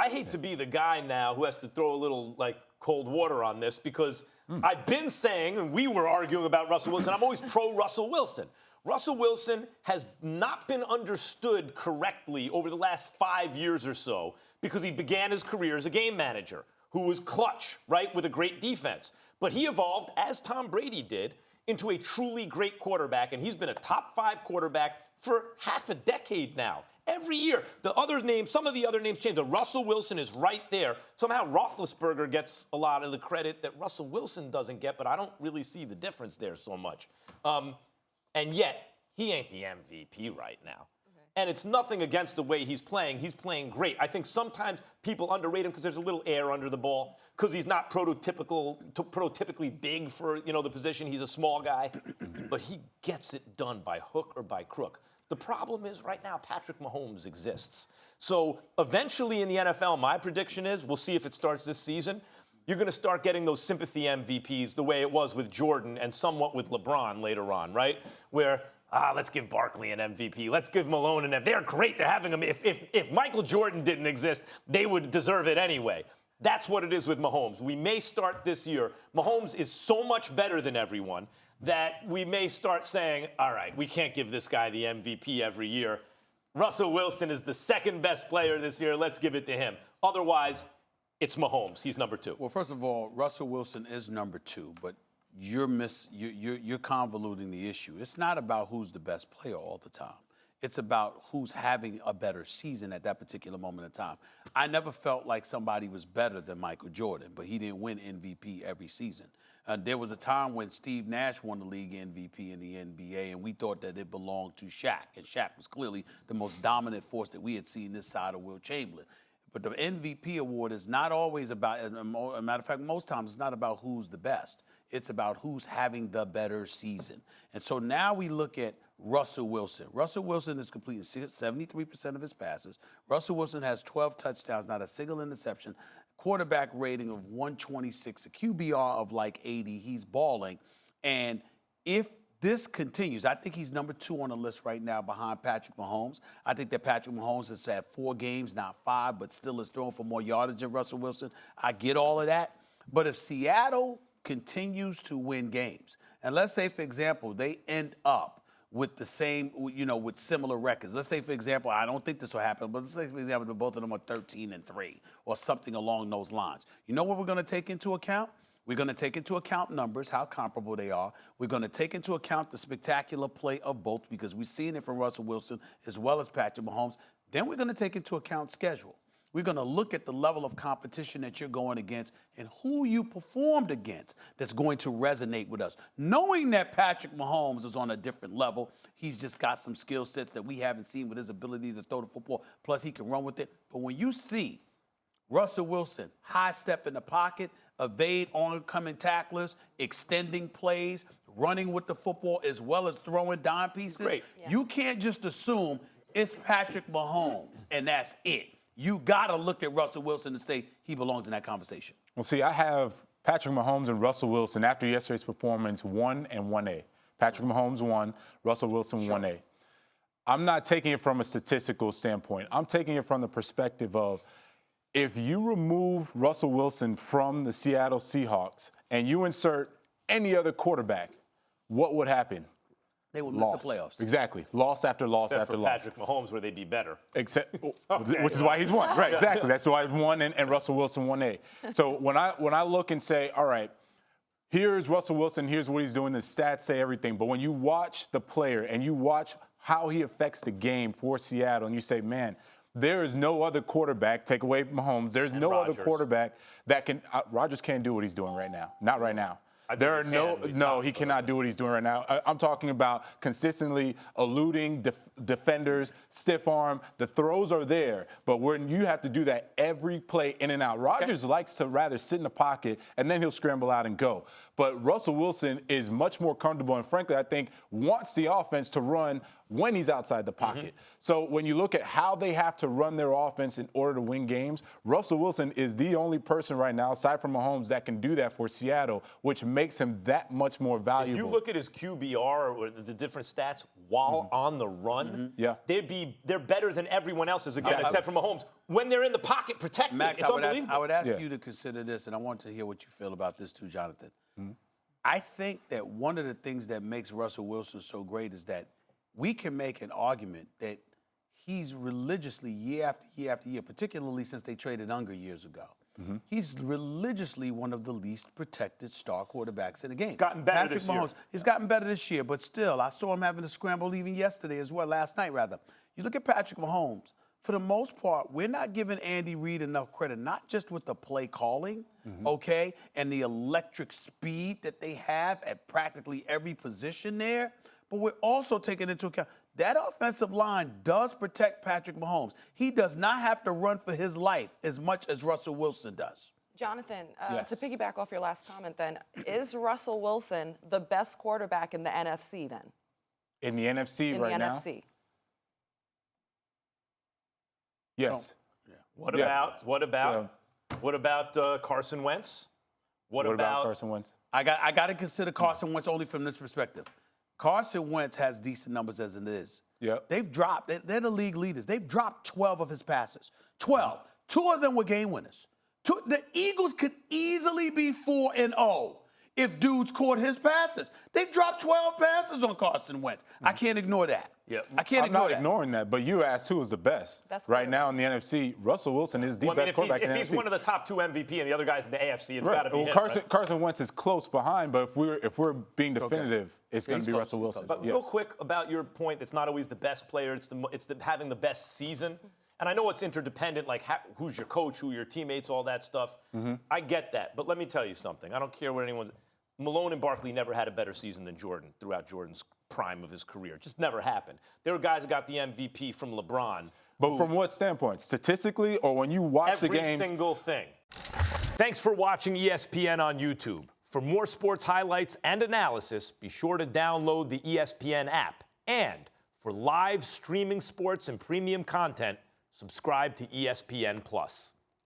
I hate to be the guy now who has to throw a little, like, cold water on this because I've been saying, and we were arguing about Russell Wilson, I'm always pro-Russell Wilson. Russell Wilson has not been understood correctly over the last 5 years or so because he began his career as a game manager who was clutch, right, with a great defense. But he evolved, as Tom Brady did, into a truly great quarterback, and he's been a top 5 quarterback for half a decade now. Every year, some of the other names change. The Russell Wilson is right there. Somehow Roethlisberger gets a lot of the credit that Russell Wilson doesn't get, but I don't really see the difference there so much. And yet, he ain't the MVP right now. And it's nothing against the way he's playing. He's playing great. I think sometimes people underrate him because there's a little air under the ball, because he's not prototypically big for, the position. He's a small guy. But he gets it done by hook or by crook. The problem is right now Patrick Mahomes exists. So eventually in the NFL, my prediction is, we'll see if it starts this season, you're going to start getting those sympathy MVPs the way it was with Jordan and somewhat with LeBron later on, right? Where, let's give Barkley an MVP. Let's give Malone an MVP. They're great. They're having them. If Michael Jordan didn't exist, they would deserve it anyway. That's what it is with Mahomes. We may start this year. Mahomes is so much better than everyone that we may start saying, all right, we can't give this guy the MVP every year. Russell Wilson is the second best player this year. Let's give it to him. Otherwise, it's Mahomes. He's number 2. Well, first of all, Russell Wilson is number 2, but you're convoluting the issue. It's not about who's the best player all the time. It's about who's having a better season at that particular moment in time. I never felt like somebody was better than Michael Jordan, but he didn't win MVP every season. There was a time when Steve Nash won the league MVP in the NBA, and we thought that it belonged to Shaq, and Shaq was clearly the most dominant force that we had seen this side of Wilt Chamberlain. But the MVP award is not always about, as a matter of fact, most times it's not about who's the best. It's about who's having the better season. And so now we look at Russell Wilson. Russell Wilson is completing 73% of his passes. Russell Wilson has 12 touchdowns, not a single interception, quarterback rating of 126, a QBR of like 80. He's balling. And if this continues, I think he's number 2 on the list right now behind Patrick Mahomes. I think that Patrick Mahomes has had 4 games, not 5, but still is throwing for more yardage than Russell Wilson. I get all of that. But if Seattle continues to win games, and let's say, for example, they end up with the same, with similar records. Let's say, for example, I don't think this will happen, but let's say, for example, that both of them are 13-3 or something along those lines. You know what we're going to take into account? We're going to take into account numbers, how comparable they are. We're going to take into account the spectacular play of both, because we've seen it from Russell Wilson as well as Patrick Mahomes. Then we're going to take into account schedule. We're going to look at the level of competition that you're going against and who you performed against that's going to resonate with us. Knowing that Patrick Mahomes is on a different level, he's just got some skill sets that we haven't seen with his ability to throw the football, plus he can run with it. But when you see Russell Wilson high step in the pocket, evade oncoming tacklers, extending plays, running with the football, as well as throwing dime pieces, you can't just assume it's Patrick Mahomes and that's it. You got to look at Russell Wilson and say he belongs in that conversation. Well, see, I have Patrick Mahomes and Russell Wilson after yesterday's performance 1 and 1A. Patrick Mahomes 1, Russell Wilson 1A. I'm not taking it from a statistical standpoint. I'm taking it from the perspective of, if you remove Russell Wilson from the Seattle Seahawks and you insert any other quarterback, what would happen? They would miss the playoffs. Exactly. Loss after loss after loss. Patrick Mahomes, where they'd be better. Which is why he's won. Right, exactly. That's why he's won and Russell Wilson 1A. So when I look and say, all right, here's Russell Wilson, here's what he's doing, the stats say everything. But when you watch the player and you watch how he affects the game for Seattle, and you say, man, there is no other quarterback, take away Mahomes, there's no other quarterback that can Rodgers can't do what he's doing right now. Not right now. He cannot do what he's doing right now. I'm talking about consistently eluding defenders, stiff arm. The throws are there, but when you have to do that every play in and out, Rodgers likes to rather sit in the pocket and then he'll scramble out and go. But Russell Wilson is much more comfortable and, frankly, I think wants the offense to run when he's outside the pocket. So when you look at how they have to run their offense in order to win games, Russell Wilson is the only person right now, aside from Mahomes, that can do that for Seattle, which makes him that much more valuable. If you look at his QBR or the different stats while on the run, they're better than everyone else's, again, except for Mahomes. When they're in the pocket protected, Max, it's unbelievable. I would ask you to consider this, and I want to hear what you feel about this too, Jonathan. I think that one of the things that makes Russell Wilson so great is that we can make an argument that he's religiously, year after year after year, particularly since they traded Unger years ago, he's religiously one of the least protected star quarterbacks in the game. He's gotten better Patrick this Mahomes, year. He's gotten better this year, but still, I saw him having to scramble even yesterday as well, last night rather. You look at Patrick Mahomes, for the most part, we're not giving Andy Reid enough credit, not just with the play calling, okay, and the electric speed that they have at practically every position there, but we're also taking into account that offensive line does protect Patrick Mahomes. He does not have to run for his life as much as Russell Wilson does. Jonathan, to piggyback off your last comment then, is Russell Wilson the best quarterback in the NFC then? In the NFC right now? In the NFC. Yes. What about Carson Wentz? What about Carson Wentz? I got to consider Carson Wentz only from this perspective. Carson Wentz has decent numbers as it is. Yep. They've dropped, they're the league leaders. They've dropped 12 of his passes. 12. 2 of them were game winners. The Eagles could easily be 4-0 if dudes caught his passes. They've dropped 12 passes on Carson Wentz. I can't ignore that. I can't I'm ignore not that. ignoring that, but you asked who is the best. Right now in the NFC, Russell Wilson is the best quarterback in the NFC. If he's one of the top 2 MVP and the other guys in the AFC, it's got to be him. Carson Wentz is close behind, but if we're being definitive, it's going to be Russell Wilson. But real quick about your point, it's not always the best player. It's having the best season. And I know it's interdependent, like who's your coach, who are your teammates, all that stuff. I get that. But let me tell you something. I don't care what anyone's. Malone and Barkley never had a better season than Jordan throughout Jordan's prime of his career. It just never happened. There were guys that got the MVP from LeBron. But from what standpoint? Statistically, or when you watch the games? Every single thing. Thanks for watching ESPN on YouTube. For more sports highlights and analysis, be sure to download the ESPN app. And for live streaming sports and premium content, subscribe to ESPN+.